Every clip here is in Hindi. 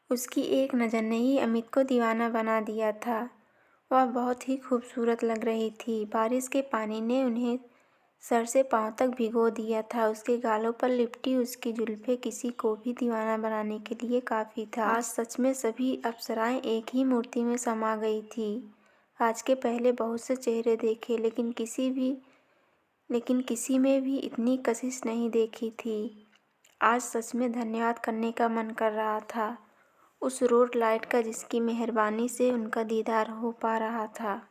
उसकी एक नज़र ने ही अमित को दीवाना बना दिया था। वह बहुत ही खूबसूरत लग रही थी। बारिश के पानी ने उन्हें सर से पांव तक भिगो दिया था। उसके गालों पर लिपटी उसकी जुल्फें किसी को भी दीवाना बनाने के लिए काफ़ी था। आज सच में सभी अप्सराएं एक ही मूर्ति में समा गई थी। आज के पहले बहुत से चेहरे देखे, लेकिन किसी में भी इतनी कशिश नहीं देखी थी। आज सच में धन्यवाद करने का मन कर रहा था उस रोड लाइट का, जिसकी मेहरबानी से उनका दीदार हो पा रहा था।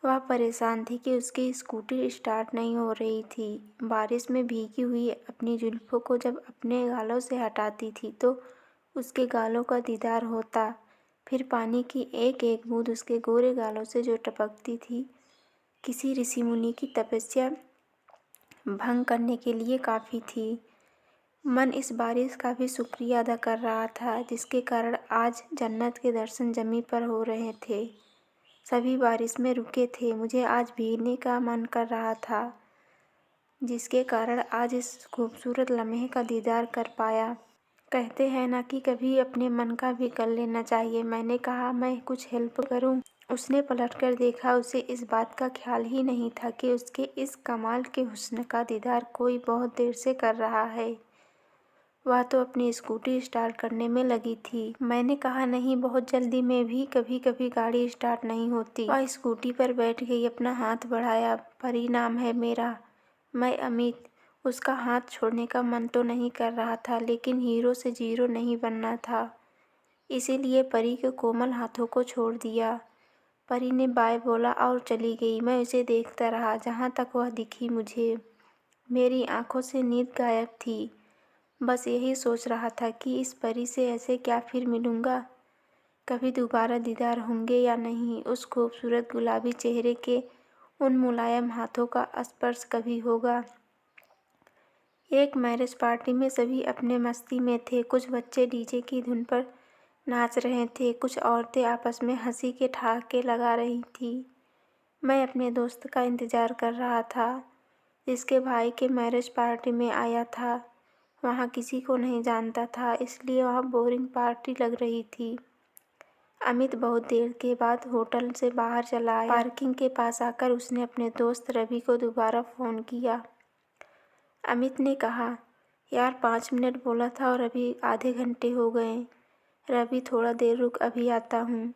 वह परेशान थी कि उसकी स्कूटी स्टार्ट नहीं हो रही थी। बारिश में भीगी हुई अपनी जुल्फों को जब अपने गालों से हटाती थी तो उसके गालों का दीदार होता। फिर पानी की एक एक बूंद उसके गोरे गालों से जो टपकती थी, किसी ऋषि मुनि की तपस्या भंग करने के लिए काफ़ी थी। मन इस बारिश का भी शुक्रिया अदा कर रहा था, जिसके कारण आज जन्नत के दर्शन ज़मीं पर हो रहे थे। सभी बारिश में रुके थे। मुझे आज भीगने का मन कर रहा था, जिसके कारण आज इस खूबसूरत लम्हे का दीदार कर पाया। कहते हैं ना कि कभी अपने मन का भी कर लेना चाहिए। मैंने कहा, मैं कुछ हेल्प करूं? उसने पलटकर देखा। उसे इस बात का ख्याल ही नहीं था कि उसके इस कमाल के हुस्न का दीदार कोई बहुत देर से कर रहा है। वह तो अपनी स्कूटी स्टार्ट करने में लगी थी। मैंने कहा, नहीं, बहुत जल्दी में भी कभी कभी गाड़ी स्टार्ट नहीं होती। वह स्कूटी पर बैठ गई, अपना हाथ बढ़ाया। परी नाम है मेरा, मैं अमित। उसका हाथ छोड़ने का मन तो नहीं कर रहा था, लेकिन हीरो से जीरो नहीं बनना था, इसीलिए परी के कोमल हाथों को छोड़ दिया। परी ने बाय बोला और चली गई। मैं उसे देखता रहा जहाँ तक वह दिखी मुझे। मेरी आंखों से नींद गायब थी। बस यही सोच रहा था कि इस परी से ऐसे क्या फिर मिलूँगा, कभी दोबारा दीदार होंगे या नहीं। उस खूबसूरत गुलाबी चेहरे के उन मुलायम हाथों का स्पर्श कभी होगा। एक मैरिज पार्टी में सभी अपने मस्ती में थे। कुछ बच्चे डीजे की धुन पर नाच रहे थे, कुछ औरतें आपस में हंसी के ठहाके लगा रही थी। मैं अपने दोस्त का इंतज़ार कर रहा था, जिसके भाई के मैरिज पार्टी में आया था। वहाँ किसी को नहीं जानता था, इसलिए वहाँ बोरिंग पार्टी लग रही थी। अमित बहुत देर के बाद होटल से बाहर चला आया। पार्किंग के पास आकर उसने अपने दोस्त रवि को दोबारा फ़ोन किया। अमित ने कहा, यार 5 मिनट बोला था और अभी आधे घंटे हो गए। रवि, थोड़ा देर रुक, अभी आता हूँ।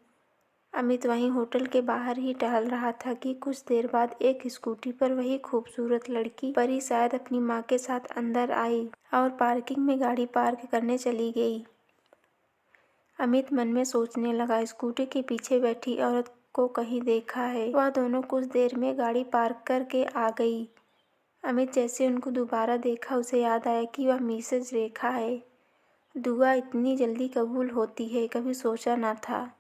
अमित वहीं होटल के बाहर ही टहल रहा था कि कुछ देर बाद एक स्कूटी पर वही खूबसूरत लड़की परी शायद अपनी माँ के साथ अंदर आई और पार्किंग में गाड़ी पार्क करने चली गई। अमित मन में सोचने लगा, स्कूटी के पीछे बैठी औरत को कहीं देखा है। वह दोनों कुछ देर में गाड़ी पार्क करके आ गई। अमित जैसे उनको दोबारा देखा, उसे याद आया कि वह मिसेज रेखा है। दुआ इतनी जल्दी कबूल होती है, कभी सोचा ना था।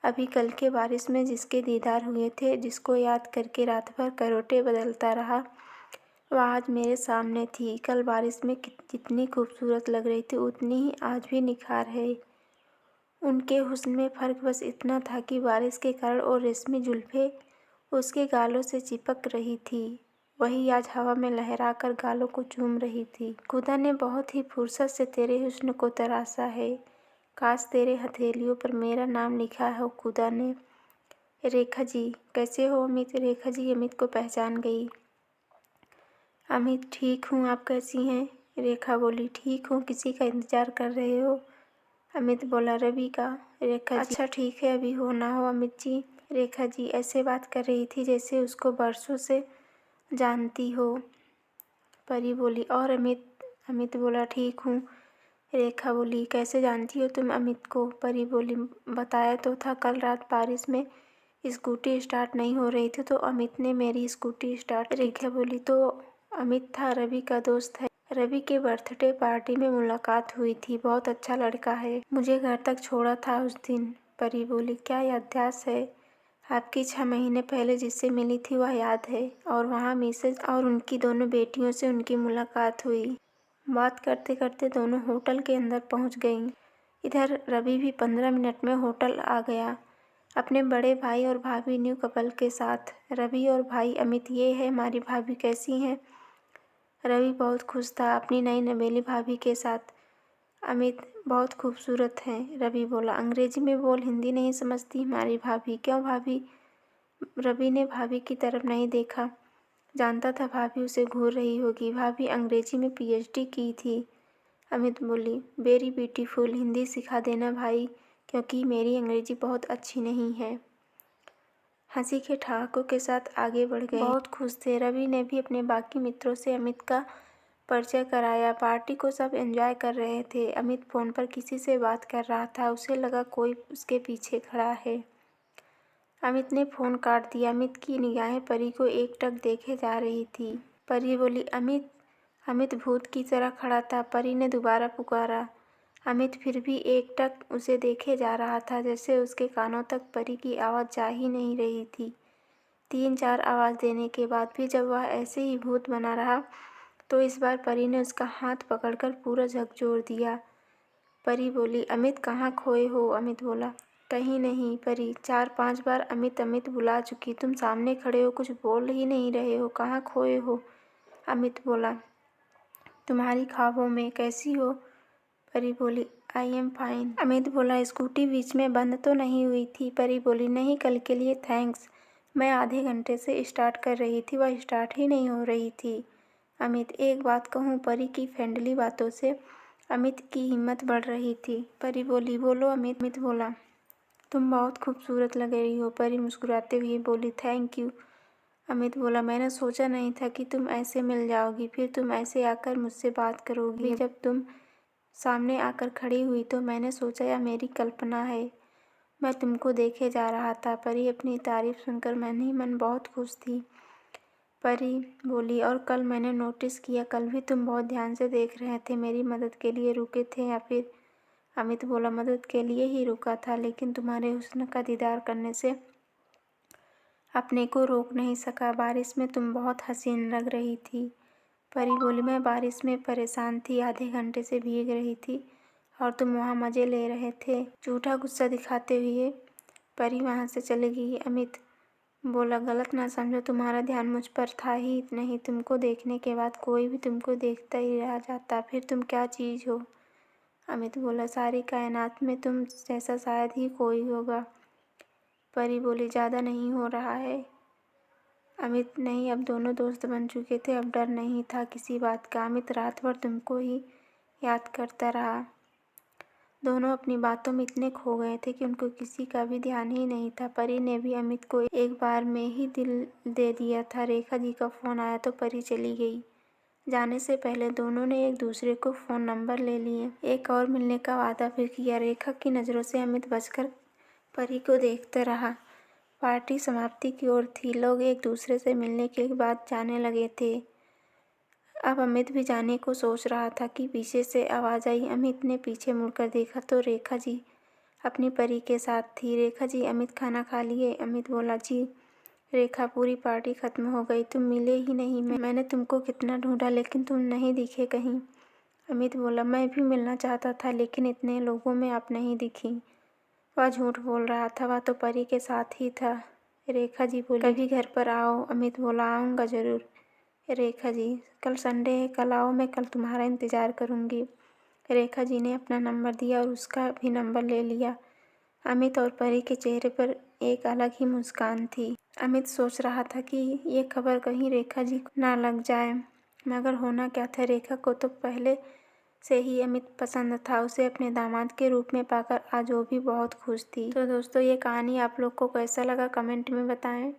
अभी कल के बारिश में जिसके दीदार हुए थे, जिसको याद करके रात भर करवटें बदलता रहा, वह आज मेरे सामने थी। कल बारिश में जितनी खूबसूरत लग रही थी, उतनी ही आज भी निखार है। उनके हुस्न में फ़र्क बस इतना था कि बारिश के कारण और रेशमी जुल्फें उसके गालों से चिपक रही थी, वही आज हवा में लहराकर गालों को चूम रही थी। खुदा ने बहुत ही फुर्सत से तेरे हुस्न को तराशा है। काश तेरे हथेलियों पर मेरा नाम लिखा हो खुदा ने। रेखा जी, कैसे हो अमित? रेखा जी अमित को पहचान गई। अमित, ठीक हूँ, आप कैसी हैं? रेखा बोली, ठीक हूँ। किसी का इंतज़ार कर रहे हो? अमित बोला, रवि का। रेखा जी, अच्छा ठीक है, अभी हो ना हो अमित जी। रेखा जी ऐसे बात कर रही थी जैसे उसको बरसों से जानती हो। परी बोली, और अमित? अमित बोला, ठीक हूँ। रेखा बोली, कैसे जानती हो तुम अमित को? परी बोली, बताया तो था, कल रात बारिश में स्कूटी स्टार्ट नहीं हो रही थी तो अमित ने मेरी स्कूटी स्टार्ट। रेखा बोली, तो अमित था रवि का दोस्त है। रवि के बर्थडे पार्टी में मुलाकात हुई थी, बहुत अच्छा लड़का है, मुझे घर तक छोड़ा था उस दिन। परी बोली, क्या याददाश्त है आपकी। 6 महीने पहले जिससे मिली थी वह याद है, और वहाँ मिसेज और उनकी दोनों बेटियों से उनकी मुलाकात हुई। बात करते करते दोनों होटल के अंदर पहुंच गईं। इधर रवि भी 15 मिनट में होटल आ गया, अपने बड़े भाई और भाभी न्यू कपल के साथ। रवि और भाई अमित, ये है हमारी भाभी, कैसी हैं? रवि बहुत खुश था अपनी नई नवेली भाभी के साथ। अमित बहुत खूबसूरत है। रवि बोला, अंग्रेजी में बोल, हिंदी नहीं समझती हमारी भाभी। क्यों भाभी? रवि ने भाभी की तरफ नहीं देखा। जानता था भाभी उसे घूर रही होगी। भाभी अंग्रेजी में पीएचडी की थी। अमित बोली, वेरी ब्यूटीफुल। हिंदी सिखा देना भाई, क्योंकि मेरी अंग्रेजी बहुत अच्छी नहीं है। हंसी के ठहाकों के साथ आगे बढ़ गए। बहुत खुश थे। रवि ने भी अपने बाकी मित्रों से अमित का परिचय कराया। पार्टी को सब एंजॉय कर रहे थे। अमित फ़ोन पर किसी से बात कर रहा था। उसे लगा कोई उसके पीछे खड़ा है। अमित ने फ़ोन काट दिया। अमित की निगाहें परी को एकटक देखे जा रही थी। परी बोली, अमित। अमित भूत की तरह खड़ा था। परी ने दोबारा पुकारा। अमित फिर भी एकटक उसे देखे जा रहा था, जैसे उसके कानों तक परी की आवाज़ जा ही नहीं रही थी। 3-4 आवाज़ देने के बाद भी जब वह ऐसे ही भूत बना रहा, तो इस बार परी ने उसका हाथ पकड़कर पूरा झकझोर दिया। परी बोली, अमित कहाँ खोए हो? अमित बोला, कहीं नहीं। परी 4-5 बार अमित अमित बुला चुकी, तुम सामने खड़े हो, कुछ बोल ही नहीं रहे हो, कहाँ खोए हो? अमित बोला, तुम्हारी ख्वाबों में। कैसी हो? परी बोली, आई एम फाइन। अमित बोला, स्कूटी बीच में बंद तो नहीं हुई थी? परी बोली, नहीं, कल के लिए थैंक्स। मैं आधे घंटे से स्टार्ट कर रही थी, वह स्टार्ट ही नहीं हो रही थी। अमित, एक बात कहूँ? परी की फ्रेंडली बातों से अमित की हिम्मत बढ़ रही थी। परी बोली, बोलो अमित। अमित बोला, तुम बहुत खूबसूरत लग रही हो। परी मुस्कुराते हुए बोली, थैंक यू। अमित बोला, मैंने सोचा नहीं था कि तुम ऐसे मिल जाओगी, फिर तुम ऐसे आकर मुझसे बात करोगी। जब तुम सामने आकर खड़ी हुई तो मैंने सोचा यह मेरी कल्पना है। मैं तुमको देखे जा रहा था। परी अपनी तारीफ सुनकर मन ही मन बहुत खुश थी। परी बोली, और कल मैंने नोटिस किया, कल भी तुम बहुत ध्यान से देख रहे थे। मेरी मदद के लिए रुके थे या फिर? अमित बोला, मदद के लिए ही रुका था, लेकिन तुम्हारे हुस्न का दीदार करने से अपने को रोक नहीं सका। बारिश में तुम बहुत हसीन लग रही थी। परी बोली, मैं बारिश में परेशान थी, आधे घंटे से भीग रही थी और तुम वहाँ मज़े ले रहे थे। झूठा गुस्सा दिखाते हुए परी वहाँ से चली गई। अमित बोला, गलत ना समझो, तुम्हारा ध्यान मुझ पर था ही नहीं। तुमको देखने के बाद कोई भी तुमको देखता ही रह जाता। फिर तुम क्या चीज़ हो? अमित बोला, सारी कायनात में तुम जैसा शायद ही कोई होगा। परी बोली, ज़्यादा नहीं हो रहा है? अमित, नहीं, अब दोनों दोस्त बन चुके थे, अब डर नहीं था किसी बात का। अमित रात भर तुमको ही याद करता रहा। दोनों अपनी बातों में इतने खो गए थे कि उनको किसी का भी ध्यान ही नहीं था। परी ने भी अमित को एक बार में ही दिल दे दिया था। रेखा जी का फ़ोन आया तो परी चली गई। जाने से पहले दोनों ने एक दूसरे को फ़ोन नंबर ले लिए। एक और मिलने का वादा भी किया। रेखा की नज़रों से अमित बचकर परी को देखता रहा। पार्टी समाप्ति की ओर थी। लोग एक दूसरे से मिलने के बाद जाने लगे थे। अब अमित भी जाने को सोच रहा था कि पीछे से आवाज़ आई। अमित ने पीछे मुड़कर देखा तो रेखा जी अपनी परी के साथ थी। रेखा जी, अमित खाना खा लिए? अमित बोला, जी। रेखा, पूरी पार्टी ख़त्म हो गई, तुम मिले ही नहीं। मैंने तुमको कितना ढूंढा, लेकिन तुम नहीं दिखे कहीं। अमित बोला, मैं भी मिलना चाहता था, लेकिन इतने लोगों में आप नहीं दिखी। वह झूठ बोल रहा था, वह तो परी के साथ ही था। रेखा जी बोली, कभी घर पर आओ। अमित बोला, आऊँगा ज़रूर। रेखा जी, कल संडे है, कल आओ, मैं कल तुम्हारा इंतज़ार करूँगी। रेखा जी ने अपना नंबर दिया और उसका भी नंबर ले लिया। अमित और परी के चेहरे पर एक अलग ही मुस्कान थी। अमित सोच रहा था कि ये खबर कहीं रेखा जी को ना लग जाए, मगर होना क्या था, रेखा को तो पहले से ही अमित पसंद था। उसे अपने दामाद के रूप में पाकर आज वो भी बहुत खुश थी। तो दोस्तों, ये कहानी आप लोग को कैसा लगा कमेंट में बताएं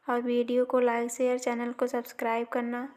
और वीडियो को लाइक शेयर, चैनल को सब्सक्राइब करना